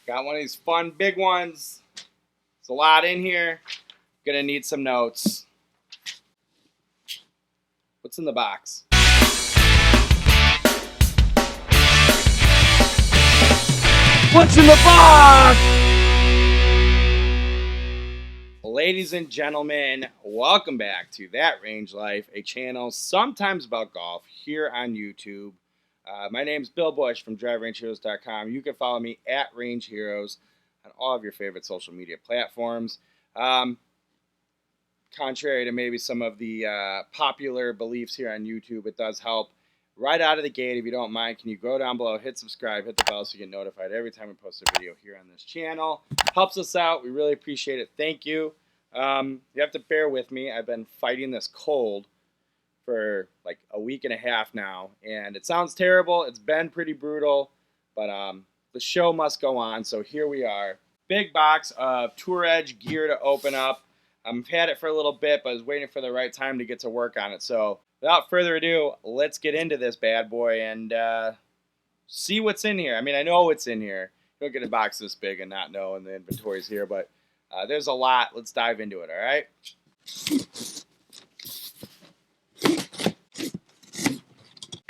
Got one of these fun big ones. There's a lot in here. Gonna need some notes. What's in the box? What's in the box? Ladies and gentlemen, welcome back to That Range Life, a channel sometimes about golf here on YouTube. My name's Bill Bush from DriveRangeHeroes.com. You can follow me at Range Heroes on all of your favorite social media platforms. Contrary to maybe some of the popular beliefs here on YouTube, it does help right out of the gate. If you don't mind, can you go down below, hit subscribe, hit the bell so you get notified every time we post a video here on this channel. Helps us out. We really appreciate it. Thank you. You have to bear with me. I've been fighting this cold for like a week and a half now, and it sounds terrible. It's been pretty brutal, but the show must go on, so here we are. Big box of Tour Edge gear to open up. I've had it for a little bit, but I was waiting for the right time to get to work on it. So without further ado, let's get into this bad boy and see what's in here. I mean, I know what's in here. You don't get a box this big and not know, and the inventory's here, but there's a lot. Let's dive into it, all right?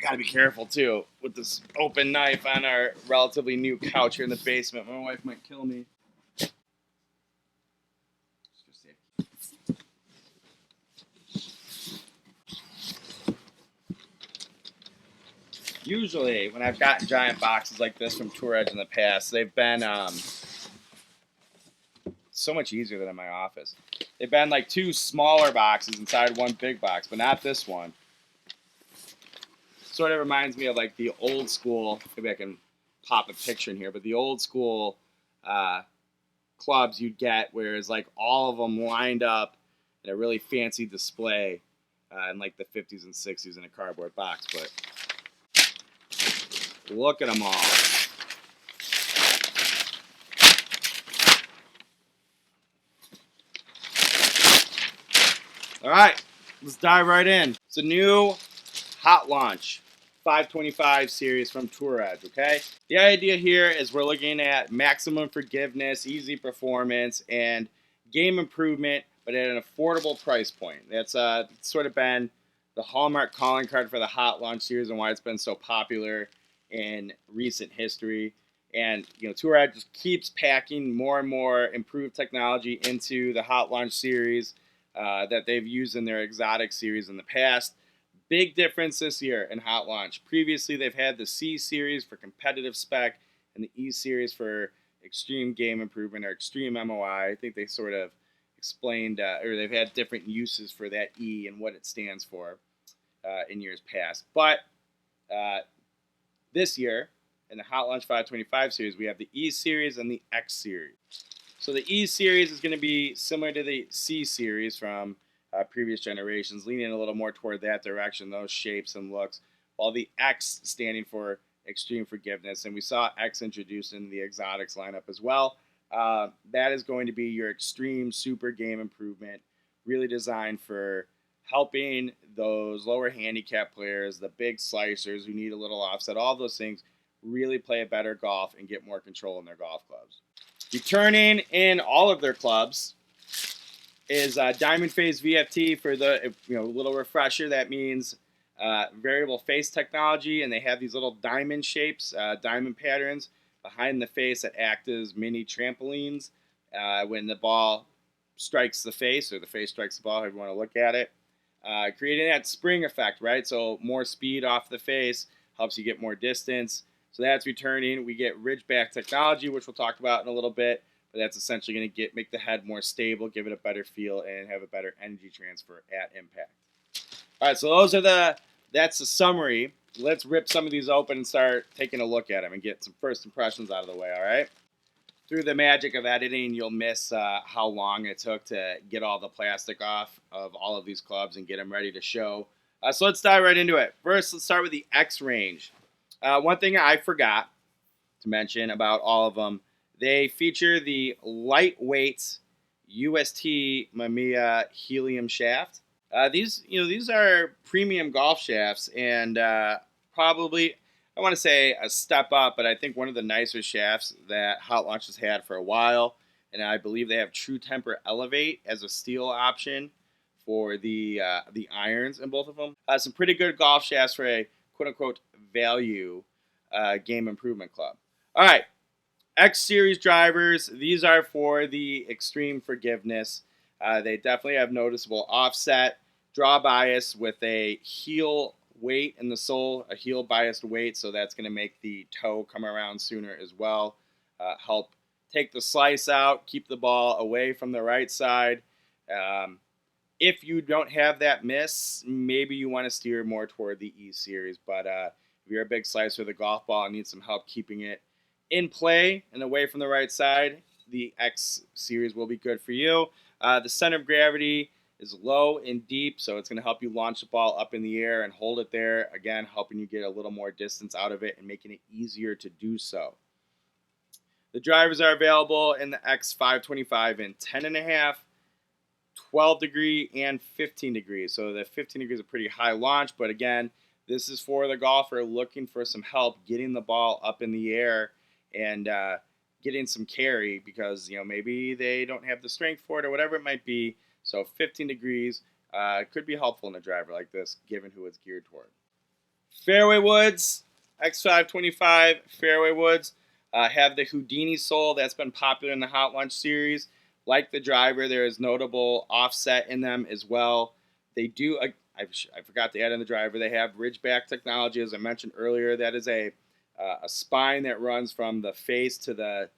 Gotta be careful, too, with this open knife on our relatively new couch here in the basement. My wife might kill me. Usually, when I've gotten giant boxes like this from Tour Edge in the past, they've been so much easier than in my office. They've been like two smaller boxes inside one big box, but not this one. Sort of reminds me of like the old school, maybe I can pop a picture in here, but the old school clubs you'd get where it's like all of them lined up in a really fancy display in like the 50s and 60s in a cardboard box, but look at them all. All right, let's dive right in. It's a new hot launch 525 series from Tour Edge, okay? The idea here is we're looking at maximum forgiveness, easy performance, and game improvement, but at an affordable price point. That's sort of been the hallmark calling card for the hot launch series and why it's been so popular in recent history. And you know, Tour Edge just keeps packing more and more improved technology into the hot launch series that they've used in their exotic series in the past. Big difference this year in hot launch. Previously, they've had the C series for competitive spec and the E series for extreme game improvement or extreme MOI. I think they sort of explained, or they've had different uses for that E and what it stands for in years past. But this year, in the Hot Launch 525 series, we have the E series and the X series. So the E series is going to be similar to the C series from previous generations, leaning a little more toward that direction, those shapes and looks, while the X standing for extreme forgiveness. And we saw X introduced in the exotics lineup as well. That is going to be your extreme super game improvement, really designed for helping those lower handicap players, the big slicers who need a little offset, all those things, really play a better golf and get more control in their golf clubs. Returning in all of their clubs is Diamond Phase VFT for the little refresher. That means variable face technology, and they have these little diamond shapes, diamond patterns behind the face that act as mini trampolines when the ball strikes the face or the face strikes the ball, however you want to look at it. Creating that spring effect, right? So more speed off the face helps you get more distance. So that's returning. We get Ridgeback technology, which we'll talk about in a little bit, but that's essentially going to make the head more stable, give it a better feel, and have a better energy transfer at impact. All right, so that's the summary. Let's rip some of these open and start taking a look at them and get some first impressions out of the way, all right? Through the magic of editing, you'll miss how long it took to get all the plastic off of all of these clubs and get them ready to show. So let's dive right into it. First, let's start with the X range. One thing I forgot to mention about all of them, they feature the lightweight UST Mamiya helium shaft. These are premium golf shafts, and probably I want to say a step up, but I think one of the nicer shafts that Hot Launch has had for a while. And I believe they have True Temper Elevate as a steel option for the irons in both of them. Some pretty good golf shafts for a quote unquote value game improvement club. All right, X Series drivers. These are for the extreme forgiveness. They definitely have noticeable offset, draw bias with a heel weight in the sole, a heel biased weight, so that's going to make the toe come around sooner as well. Help take the slice out, keep the ball away from the right side. If you don't have that miss, maybe you want to steer more toward the E Series. But if you're a big slicer of the golf ball and need some help keeping it in play and away from the right side, the X Series will be good for you. The center of gravity is low and deep, so it's going to help you launch the ball up in the air and hold it there. Again, helping you get a little more distance out of it and making it easier to do so. The drivers are available in the X525 in 10.5, 12 degree, and 15 degrees. So the 15 degrees is a pretty high launch, but again, this is for the golfer looking for some help getting the ball up in the air and getting some carry because, you know, maybe they don't have the strength for it or whatever it might be. So 15 degrees could be helpful in a driver like this, given who it's geared toward. Fairway Woods, X525 Fairway Woods have the Houdini sole that's been popular in the Hot Launch series. Like the driver, there is notable offset in them as well. They do, I forgot to add in the driver, they have Ridgeback technology, as I mentioned earlier. That is a spine that runs from the face to the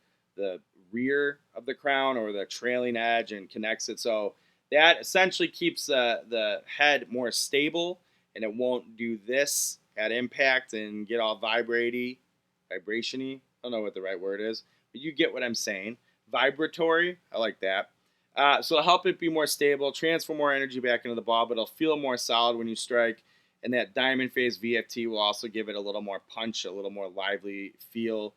rear of the crown or the trailing edge and connects it. So that essentially keeps the head more stable, and it won't do this at impact and get all vibrationy. I don't know what the right word is, but you get what I'm saying. Vibratory, I like that. So it'll help it be more stable, transfer more energy back into the ball, but it'll feel more solid when you strike. And that diamond phase VFT will also give it a little more punch, a little more lively feel,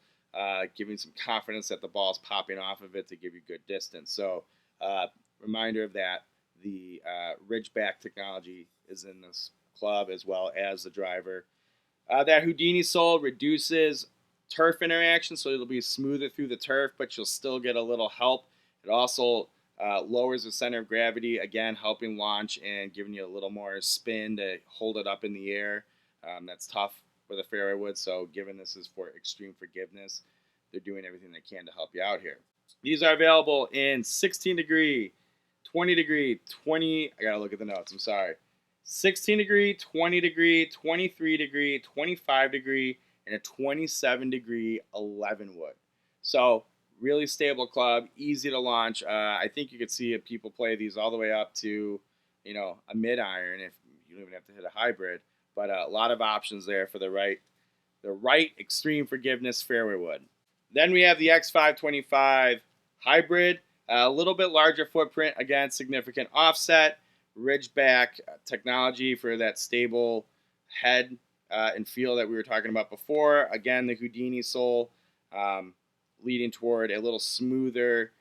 giving some confidence that the ball's popping off of it to give you good distance. So reminder of that. The Ridgeback technology is in this club as well as the driver. That Houdini sole reduces turf interaction, so it'll be smoother through the turf, but you'll still get a little help. It also lowers the center of gravity, again, helping launch and giving you a little more spin to hold it up in the air. That's tough for the Fairway Woods, so given this is for extreme forgiveness, they're doing everything they can to help you out here. These are available in 16 degree, 20 degree, 20, I gotta look at the notes, I'm sorry. 16 degree, 20 degree, 23 degree, 25 degree, and a 27 degree 11 wood. So really stable club, easy to launch. I think you could see people play these all the way up to, you know, a mid iron if you don't even have to hit a hybrid. But a lot of options there for the right extreme forgiveness fairway wood. Then we have the X525 Hybrid, a little bit larger footprint, again, significant offset, Ridgeback technology for that stable head and feel that we were talking about before. Again, the Houdini sole leading toward a little smoother,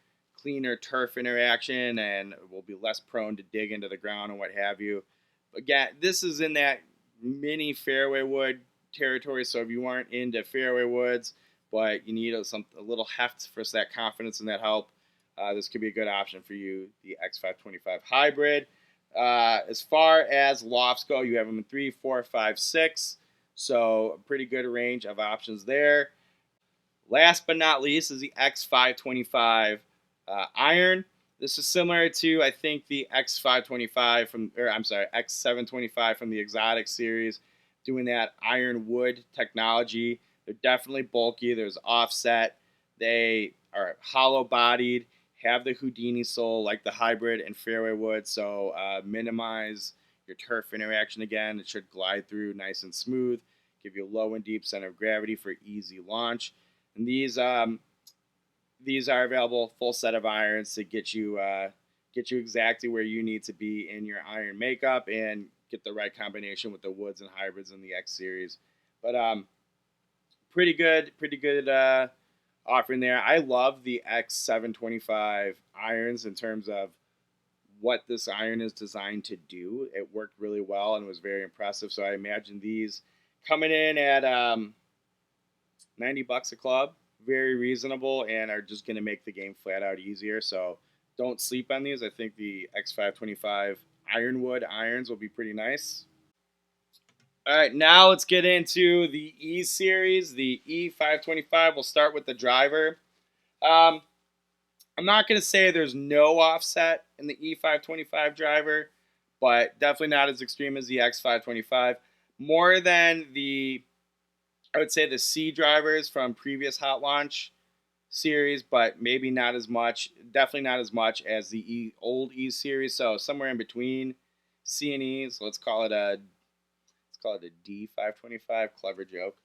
cleaner turf interaction, and will be less prone to dig into the ground and what have you. Again, this is in that mini fairway wood territory, so if you aren't into fairway woods, but you need a little heft for that confidence and that help, this could be a good option for you, the X525 Hybrid. As far as lofts go, you have them in 3, 4, 5, 6. So a pretty good range of options there. Last but not least is the X525 Iron. This is similar to, I think, the X725 from the Exotic series, doing that iron wood technology. They're definitely bulky. There's offset. They are hollow bodied, have the Houdini sole like the Hybrid and Fairway Wood, so minimize your turf interaction again. It should glide through nice and smooth, give you a low and deep center of gravity for easy launch. And these are available, full set of irons to get you exactly where you need to be in your iron makeup and get the right combination with the woods and hybrids in the X series. But pretty good offering there. I love the X725 irons in terms of what this iron is designed to do. It worked really well and was very impressive. So I imagine these coming in at $90 a club, very reasonable, and are just going to make the game flat out easier. So don't sleep on these. I think the X525 Ironwood irons will be pretty nice. All right, now let's get into the E series, the E525. We'll start with the driver. Um, I'm not going to say there's no offset in the E525 driver, but definitely not as extreme as the X525. More than I would say the C drivers from previous hot launch series, but maybe not as much. Definitely not as much as the old E series. So somewhere in between C and E. So let's call it a D525. Clever joke.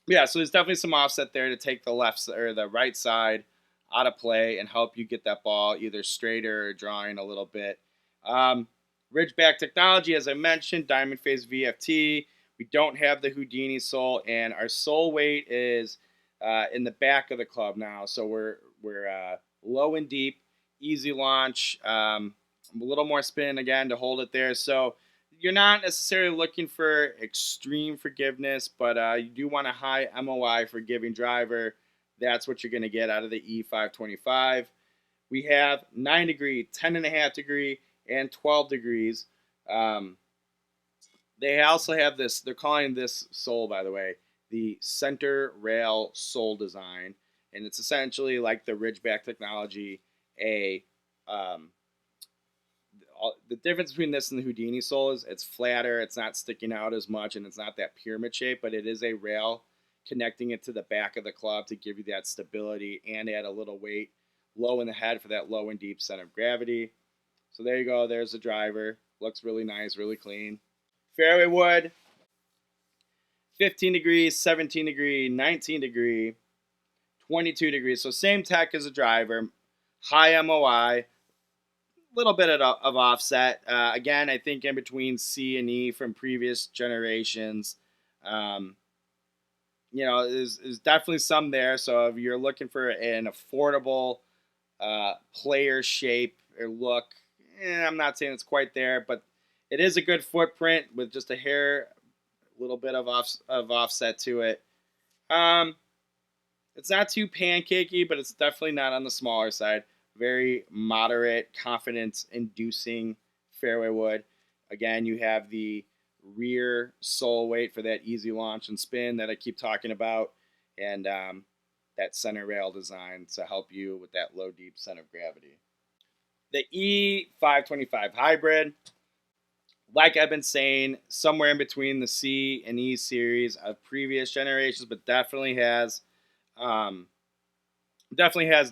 Yeah, so there's definitely some offset there to take the left or the right side out of play and help you get that ball either straighter or drawing a little bit. Ridgeback technology, as I mentioned, diamond phase VFT. We don't have the Houdini sole, and our sole weight is in the back of the club now. So we're low and deep, easy launch, a little more spin again to hold it there. So you're not necessarily looking for extreme forgiveness, but you do want a high MOI forgiving driver. That's what you're going to get out of the E525. We have 9 degree, 10.5 degree, and 12 degrees. They also have this, they're calling this sole, by the way, the center rail sole design. And it's essentially like the Ridgeback technology, the difference between this and the Houdini sole is it's flatter, it's not sticking out as much, and it's not that pyramid shape, but it is a rail connecting it to the back of the club to give you that stability and add a little weight low in the head for that low and deep center of gravity. So there you go. There's the driver. Looks really nice, really clean. Fairway wood, 15 degrees, 17 degree, 19 degree, 22 degrees. So same tech as a driver, high MOI, little bit of offset. Again, I think in between C and E from previous generations. There's definitely some there. So if you're looking for an affordable player shape or look, I'm not saying it's quite there, but it is a good footprint with just a little bit of offset to it. It's not too pancakey, but it's definitely not on the smaller side. Very moderate, confidence-inducing fairway wood. Again, you have the rear sole weight for that easy launch and spin that I keep talking about, and that center rail design to help you with that low, deep center of gravity. The E525 Hybrid, like I've been saying, somewhere in between the C and E series of previous generations, but definitely has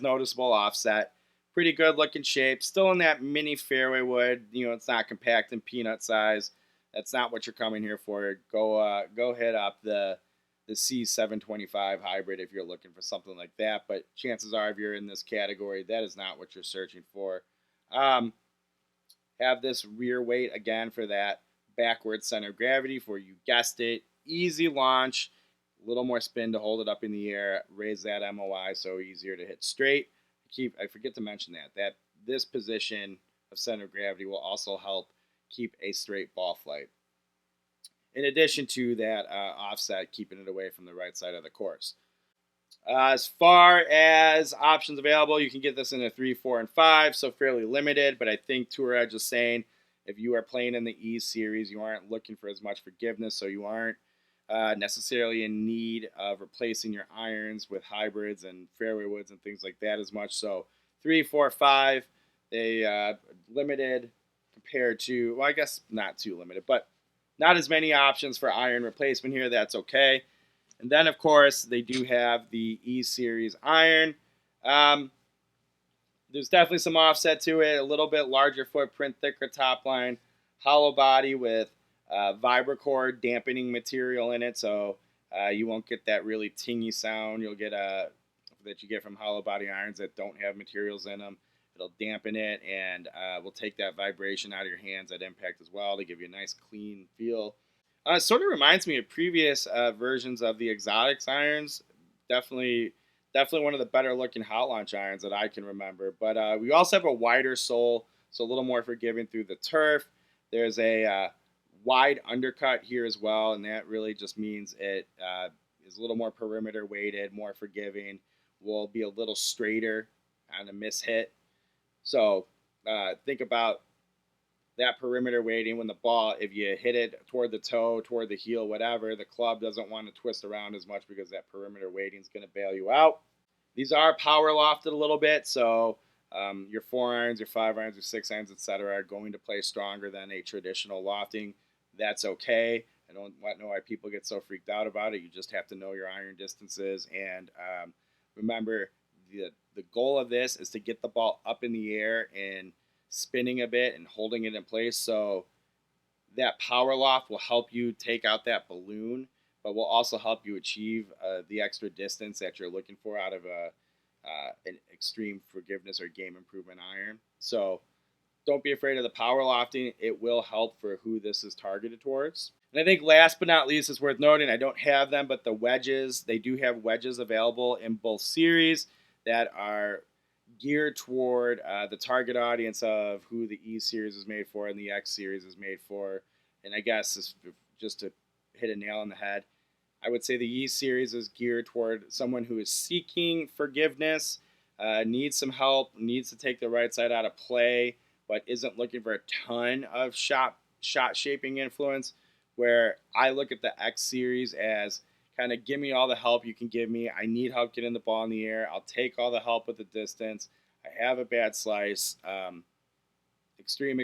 noticeable offset. Pretty good looking shape. Still in that mini fairway wood. It's not compact and peanut size. That's not what you're coming here for. Go hit up the C725 Hybrid if you're looking for something like that. But chances are, if you're in this category, that is not what you're searching for. Have this rear weight again for that backward center of gravity for, you guessed it, easy launch. A little more spin to hold it up in the air, raise that MOI so easier to hit straight. I forget to mention that this position of center of gravity will also help keep a straight ball flight. In addition to that offset, keeping it away from the right side of the course. As far as options available, you can get this in a 3, 4, and 5, so fairly limited, but I think Tour Edge is saying if you are playing in the E series, you aren't looking for as much forgiveness, so you aren't necessarily in need of replacing your irons with hybrids and fairway woods and things like that as much. So 3, 4, 5, they limited compared to, well, I guess not too limited, but not as many options for iron replacement here. That's okay. And then, of course, they do have the E Series iron. There's definitely some offset to it. A little bit larger footprint, thicker top line, hollow body with Vibracore dampening material in it, so you won't get that really tingy sound you'll get that you get from hollow body irons that don't have materials in them. It'll dampen it and will take that vibration out of your hands at impact as well to give you a nice clean feel. It sort of reminds me of previous versions of the Exotics irons. Definitely one of the better looking hot launch irons that I can remember. But we also have a wider sole, so a little more forgiving through the turf. There's a wide undercut here as well, and that really just means it is a little more perimeter weighted, more forgiving, will be a little straighter on a miss hit. So think about that perimeter weighting when the ball, if you hit it toward the toe, toward the heel, whatever, the club doesn't want to twist around as much because that perimeter weighting is going to bail you out. These are power lofted a little bit, so your 4-irons, your 5-irons, your 6-irons, etc., are going to play stronger than a traditional lofting. That's okay. I don't know why people get so freaked out about it. You just have to know your iron distances, and remember, the goal of this is to get the ball up in the air and spinning a bit and holding it in place. So that power loft will help you take out that balloon, but will also help you achieve the extra distance that you're looking for out of an extreme forgiveness or game improvement iron. So don't be afraid of the power lofting. It will help for who this is targeted towards. And I think last but not least, it's worth noting, I don't have them, but the wedges, they do have wedges available in both series that are geared toward the target audience of who the E series is made for and the X series is made for. And I guess just to hit a nail on the head, I would say the E series is geared toward someone who is seeking forgiveness, needs some help, needs to take the right side out of play, but isn't looking for a ton of shot shaping influence. Where I look at the X series as kind of give me all the help you can give me. I need help getting the ball in the air. I'll take all the help with the distance. I have a bad slice. Extreme.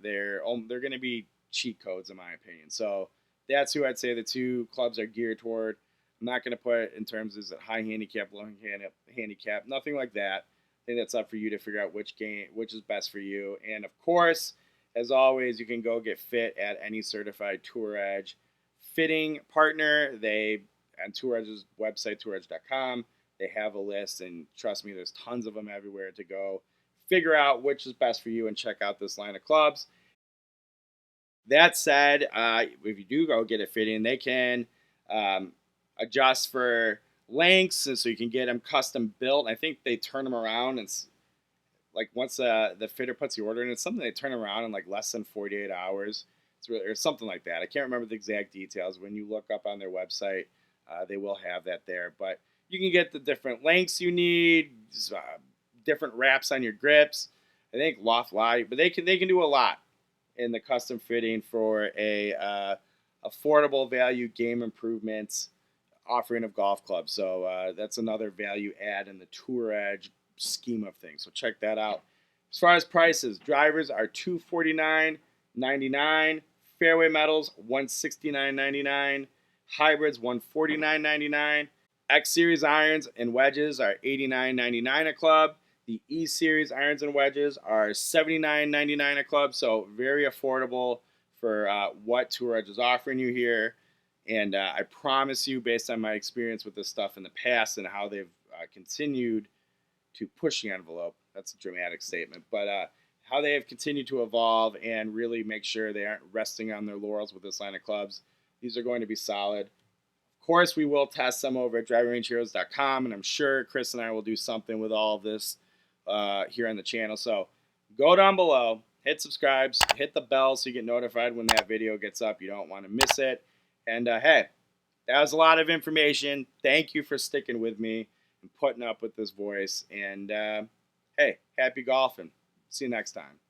They're going to be cheat codes in my opinion. So that's who I'd say the two clubs are geared toward. I'm not going to put it in terms of high handicap, low handicap, nothing like that. I think that's up for you to figure out which is best for you. And of course, as always, you can go get fit at any certified Tour Edge fitting partner. On Tour Edge's website, touredge.com, they have a list, and trust me, there's tons of them everywhere to go figure out which is best for you and check out this line of clubs. That said, if you do go get a fitting, they can adjust for lengths, so you can get them custom built. I think they turn them around and like once the fitter puts the order in, it's something they turn around in like less than 48 hours. It's really, or something like that. I can't remember the exact details. When you look up on their website, they will have that there. But you can get the different lengths you need, different wraps on your grips. I think Loft lie, but they can do a lot in the custom fitting for a affordable value game improvements offering of golf clubs. So that's another value add in the Tour Edge scheme of things. So check that out. As far as prices, drivers are $249.99, fairway metals $169.99, hybrids $149.99, X series irons and wedges are $89.99 a club. The E series irons and wedges are $79.99 a club. So very affordable for what Tour Edge is offering you here. And I promise you, based on my experience with this stuff in the past and how they've continued to push the envelope, that's a dramatic statement, but how they have continued to evolve and really make sure they aren't resting on their laurels with this line of clubs. These are going to be solid. Of course, we will test some over at drivingrangeheroes.com, and I'm sure Chris and I will do something with all of this here on the channel. So go down below, hit subscribe, hit the bell so you get notified when that video gets up. You don't want to miss it. And hey, that was a lot of information. Thank you for sticking with me and putting up with this voice. And hey, happy golfing. See you next time.